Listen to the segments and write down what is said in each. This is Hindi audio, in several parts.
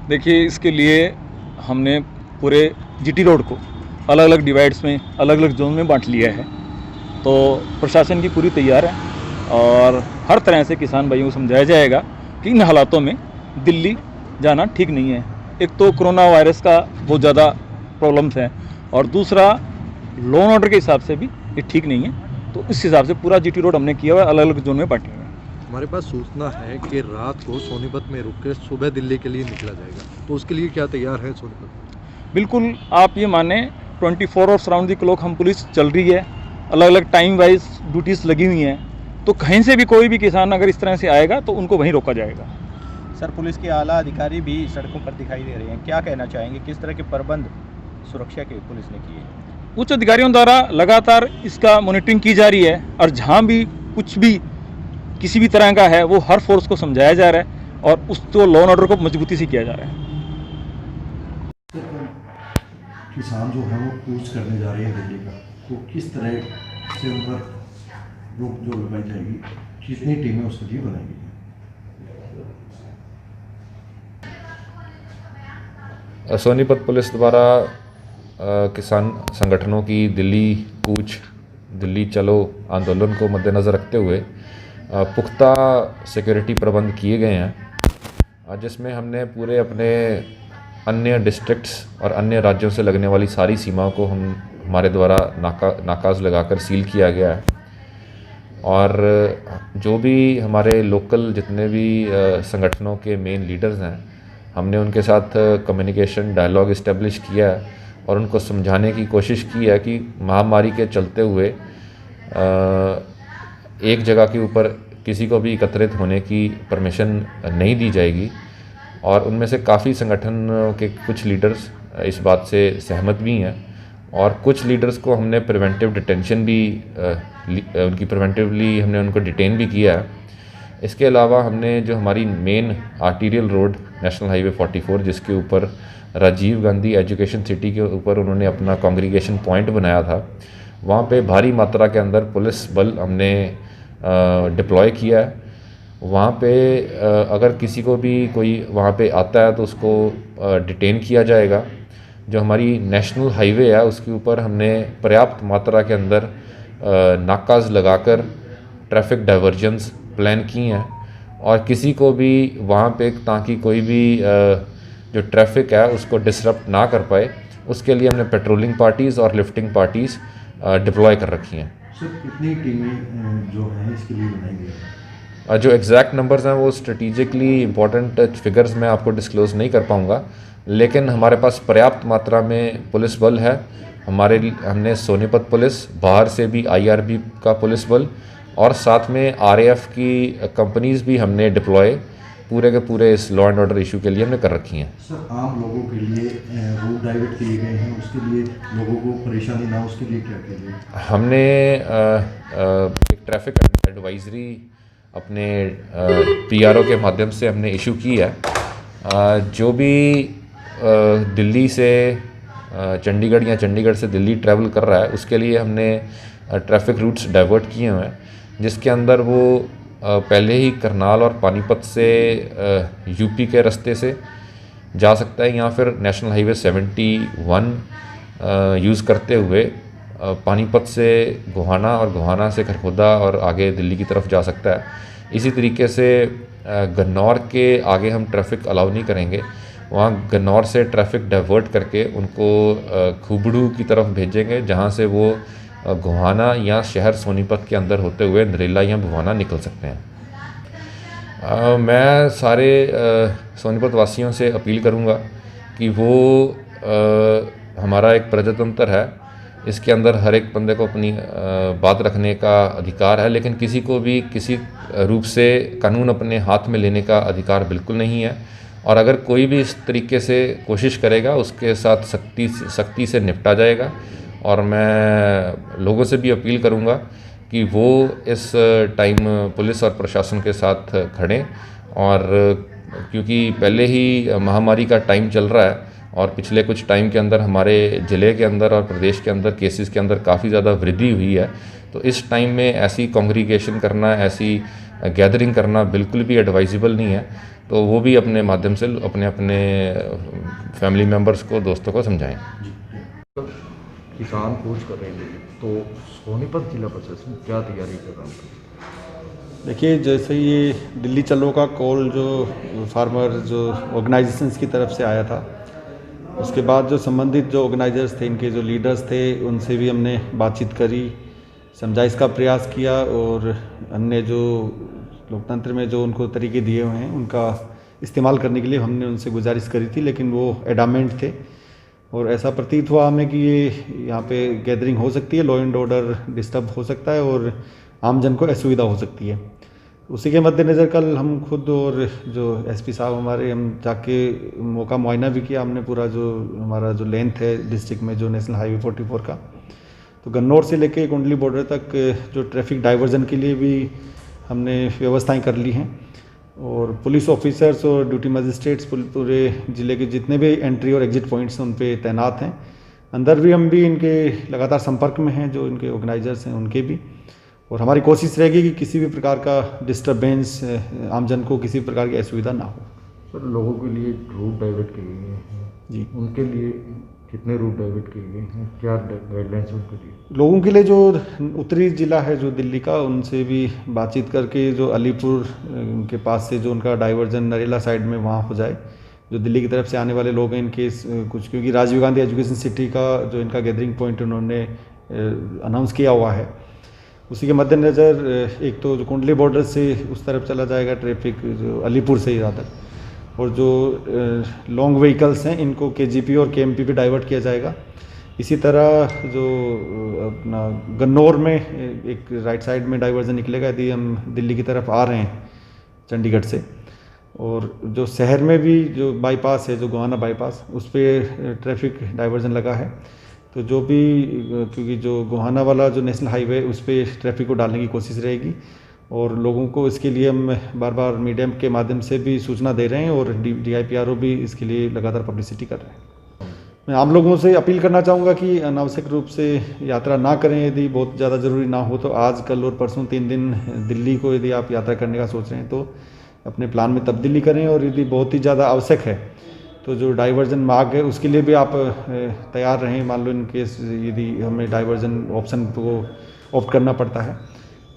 देखिए, इसके लिए हमने पूरे जीटी रोड को अलग अलग डिवाइड्स में, अलग अलग जोन में बांट लिया है। तो प्रशासन की पूरी तैयार है और हर तरह से किसान भाइयों को समझाया जाएगा कि इन हालातों में दिल्ली जाना ठीक नहीं है। एक तो कोरोना वायरस का बहुत ज़्यादा प्रॉब्लम्स है और दूसरा लॉ एंड ऑर्डर के हिसाब से भी ये ठीक नहीं है। तो इस हिसाब से पूरा जीटी रोड हमने किया हुआ है, अलग अलग जोन में बांटे हुए हैं। हमारे पास सूचना है कि रात को सोनीपत में रुक के सुबह दिल्ली के लिए निकला जाएगा, तो उसके लिए क्या तैयार है सोनीपत? बिल्कुल, आप ये माने 24 आवर राउंड द क्लॉक हम पुलिस चल रही है, अलग अलग टाइम वाइज ड्यूटीज़ लगी हुई हैं। तो कहीं से भी कोई भी किसान अगर इस तरह से आएगा तो उनको वहीं रोका जाएगा। सर, पुलिस के आला अधिकारी भी सड़कों पर दिखाई दे रहे हैं, क्या कहना चाहेंगे, किस तरह के प्रबंध सुरक्षा के पुलिस ने किए? उच्च अधिकारियों द्वारा लगातार इसका मॉनिटरिंग की जा रही है और जहाँ भी कुछ भी किसी भी तरह का है वो हर फोर्स को समझाया जा रहा है और उसको लॉ एंड ऑर्डर को मजबूती से किया जा रहा है। किसान जो है वो कूच करने जा रहे हैं दिल्ली का, तो किस तरह से उन पर रोक जो लगाई जाएगी, कितनी टीमें उसके लिए बनाएंगी? सोनीपत पुलिस द्वारा किसान संगठनों की दिल्ली कूच, दिल्ली चलो आंदोलन को मद्देनज़र रखते हुए पुख्ता सिक्योरिटी प्रबंध किए गए हैं, जिसमें हमने पूरे अपने अन्य डिस्ट्रिक्ट्स और अन्य राज्यों से लगने वाली सारी सीमाओं को हमारे द्वारा नाकाज़ लगाकर सील किया गया है। और जो भी हमारे लोकल जितने भी संगठनों के मेन लीडर्स हैं, हमने उनके साथ कम्युनिकेशन डायलॉग इस्टेब्लिश किया है और उनको समझाने की कोशिश की है कि महामारी के चलते हुए एक जगह के ऊपर किसी को भी एकत्रित होने की परमिशन नहीं दी जाएगी। और उनमें से काफ़ी संगठन के कुछ लीडर्स इस बात से सहमत भी हैं और कुछ लीडर्स को हमने प्रिवेंटिव डिटेंशन भी प्रिवेंटिवली हमने उनको डिटेन भी किया है। इसके अलावा हमने जो हमारी main arterial road national highway 44 जिसके ऊपर राजीव गांधी एजुकेशन सिटी के ऊपर उन्होंने अपना कांग्रीगेशन पॉइंट बनाया था, वहाँ पे भारी मात्रा के अंदर पुलिस बल हमने डिप्लॉय किया है। वहाँ पे अगर किसी को भी कोई वहाँ पे आता है तो उसको डिटेन किया जाएगा। जो हमारी नेशनल हाईवे है उसके ऊपर हमने पर्याप्त मात्रा के अंदर नाकाज़ लगाकर ट्रैफिक डाइवर्जन्स प्लान की हैं और किसी को भी वहाँ पे ताकि कोई भी जो ट्रैफिक है उसको डिसरप्ट ना कर पाए, उसके लिए हमने पेट्रोलिंग पार्टीज़ और लिफ्टिंग पार्टीज़ डिप्लॉय कर रखी हैं। सर, कितनी टीमें जो हैं इसके लिए बनाई गई हैं? जो एग्जैक्ट नंबर्स हैं वो स्ट्रेटिजिकली इंपॉर्टेंट फिगर्स मैं आपको डिस्क्लोज़ नहीं कर पाऊँगा, लेकिन हमारे पास पर्याप्त मात्रा में पुलिस बल है। हमने सोनीपत पुलिस, बाहर से भी IRB का पुलिस बल और साथ में RAF की कंपनीज़ भी हमने डिप्लॉय पूरे के पूरे इस लॉ एंड ऑर्डर इशू के लिए हमने कर रखी हैं। सर, आम लोगों के लिए रूट डाइवर्ट किए गए हैं, उसके लिए लोगों को परेशानी ना, उसके लिए क्या किया गया? हमने एक ट्रैफिक एडवाइजरी अपने PRO के माध्यम से हमने इशू की है। जो भी दिल्ली से चंडीगढ़ या चंडीगढ़ से दिल्ली ट्रैवल कर रहा है उसके लिए हमने ट्रैफिक रूट्स डाइवर्ट किए हुए हैं, जिसके अंदर वो पहले ही करनाल और पानीपत से UP के रास्ते से जा सकता है या फिर नेशनल हाईवे 71 यूज़ करते हुए पानीपत से गोहाना और गोहाना से खरखोदा और आगे दिल्ली की तरफ जा सकता है। इसी तरीके से गन्नौर के आगे हम ट्रैफिक अलाउ नहीं करेंगे, वहाँ गन्नौर से ट्रैफिक डाइवर्ट करके उनको खुबड़ू की तरफ भेजेंगे, जहाँ से वो गोहाना या शहर सोनीपत के अंदर होते हुए नरेला या भुवाना निकल सकते हैं। मैं सारे सोनीपत वासियों से अपील करूँगा कि वो हमारा एक प्रजातंत्र है, इसके अंदर हर एक बंदे को अपनी बात रखने का अधिकार है, लेकिन किसी को भी किसी रूप से कानून अपने हाथ में लेने का अधिकार बिल्कुल नहीं है। और अगर कोई भी इस तरीके से कोशिश करेगा उसके साथ सख्ती से निपटा जाएगा। और मैं लोगों से भी अपील करूंगा कि वो इस टाइम पुलिस और प्रशासन के साथ खड़ें, और क्योंकि पहले ही महामारी का टाइम चल रहा है और पिछले कुछ टाइम के अंदर हमारे ज़िले के अंदर और प्रदेश के अंदर केसेस के अंदर काफ़ी ज़्यादा वृद्धि हुई है, तो इस टाइम में ऐसी कांग्रीगेशन करना, ऐसी गैदरिंग करना बिल्कुल भी एडवाइजेबल नहीं है। तो वो भी अपने माध्यम से अपने अपने फैमिली मेम्बर्स को, दोस्तों को समझाएं। किसान कूच कर रहे हैं, तो सोनीपत जिला प्रशासन क्या तैयारी कर रहा है? देखिए, जैसे ये दिल्ली चलो का कॉल जो फार्मर जो ऑर्गेनाइजेशंस की तरफ से आया था, उसके बाद जो संबंधित जो ऑर्गेनाइजर्स थे, इनके जो लीडर्स थे, उनसे भी हमने बातचीत करी, समझाइश का प्रयास किया और अन्य जो लोकतंत्र में जो उनको तरीके दिए हुए हैं उनका इस्तेमाल करने के लिए हमने उनसे गुजारिश करी थी, लेकिन वो एडामेंट थे और ऐसा प्रतीत हुआ हमें कि ये यहाँ पे गैदरिंग हो सकती है, लॉ एंड ऑर्डर डिस्टर्ब हो सकता है और आम जन को असुविधा हो सकती है। उसी के मद्देनज़र कल हम खुद और जो एसपी साहब हमारे, हम जाके मौका मुआयना भी किया हमने, पूरा जो हमारा जो लेंथ है डिस्ट्रिक्ट में जो नेशनल हाईवे 44 का, तो गन्नौर से लेके कुंडली बॉर्डर तक जो ट्रैफिक डाइवर्जन के लिए भी हमने व्यवस्थाएं कर ली हैं और पुलिस ऑफिसर्स और ड्यूटी मजिस्ट्रेट्स पूरे ज़िले के जितने भी एंट्री और एग्जिट पॉइंट्स हैं उन पे तैनात हैं। अंदर भी हम भी इनके लगातार संपर्क में हैं, जो इनके ऑर्गेनाइजर्स हैं उनके भी, और हमारी कोशिश रहेगी कि किसी भी प्रकार का डिस्टर्बेंस आमजन को किसी प्रकार की असुविधा ना हो। सर, लोगों के लिए रूट डाइवर्ट किए गए हैं जी, उनके लिए कितने रूट डाइवर्ट किए गए हैं, क्या गाइडलाइंस उनके लिए? लोगों के लिए जो उत्तरी ज़िला है जो दिल्ली का, उनसे भी बातचीत करके जो अलीपुर के पास से जो उनका डाइवर्जन नरेला साइड में वहाँ हो जाए, जो दिल्ली की तरफ से आने वाले लोग हैं इनके कुछ, क्योंकि राजीव गांधी एजुकेशन सिटी का जो इनका गैदरिंग पॉइंट उन्होंने अनाउंस किया हुआ है, उसी के मद्देनज़र एक तो जो कुंडली बॉर्डर से उस तरफ चला जाएगा ट्रैफिक, जो अलीपुर से ही ज़्यादा, और जो लॉन्ग व्हीकल्स हैं इनको केजीपी और केएमपी पे डाइवर्ट किया जाएगा। इसी तरह जो अपना गन्नौर में एक राइट साइड में डाइवर्जन निकलेगा यदि हम दिल्ली की तरफ आ रहे हैं चंडीगढ़ से, और जो शहर में भी जो बाईपास है, जो गोहाना बाईपास, उस पर ट्रैफिक डाइवर्जन लगा है, तो जो भी, क्योंकि जो गोहाना वाला जो नेशनल हाईवे उस पर ट्रैफिक को डालने की कोशिश रहेगी और लोगों को इसके लिए हम बार बार मीडिया के माध्यम से भी सूचना दे रहे हैं और DIPRO भी इसके लिए लगातार पब्लिसिटी कर रहे हैं। मैं आम लोगों से अपील करना चाहूँगा कि अनावश्यक रूप से यात्रा ना करें, यदि बहुत ज़्यादा ज़रूरी ना हो तो आज, कल और परसों 3 दिन दिल्ली को यदि आप यात्रा करने का सोच रहे हैं तो अपने प्लान में तब्दीली करें, और यदि बहुत ही ज़्यादा आवश्यक है तो जो डाइवर्जन मार्ग है उसके लिए भी आप तैयार रहें। मान लो इन केस यदि हमें डाइवर्जन ऑप्शन को ऑप्ट करना पड़ता है,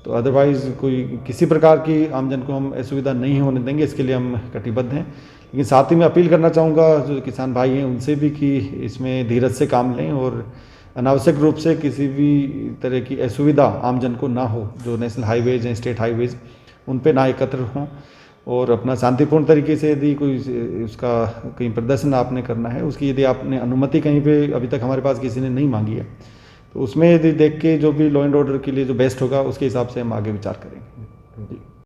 तो अदरवाइज़ कोई किसी प्रकार की आमजन को हम असुविधा नहीं होने देंगे, इसके लिए हम कटिबद्ध हैं। लेकिन साथ ही मैं अपील करना चाहूँगा जो किसान भाई हैं उनसे भी कि इसमें धीरज से काम लें और अनावश्यक रूप से किसी भी तरह की असुविधा आमजन को ना हो। जो नेशनल हाईवेज हैं, स्टेट हाईवेज, उन पे ना एकत्र हों और अपना शांतिपूर्ण तरीके से यदि कोई उसका कहीं प्रदर्शन आपने करना है, उसकी यदि आपने अनुमति कहीं पे अभी तक हमारे पास किसी ने नहीं मांगी है, तो उसमें यदि देख के जो भी लॉ एंड ऑर्डर के लिए जो बेस्ट होगा उसके हिसाब से हम आगे विचार करेंगे। जी।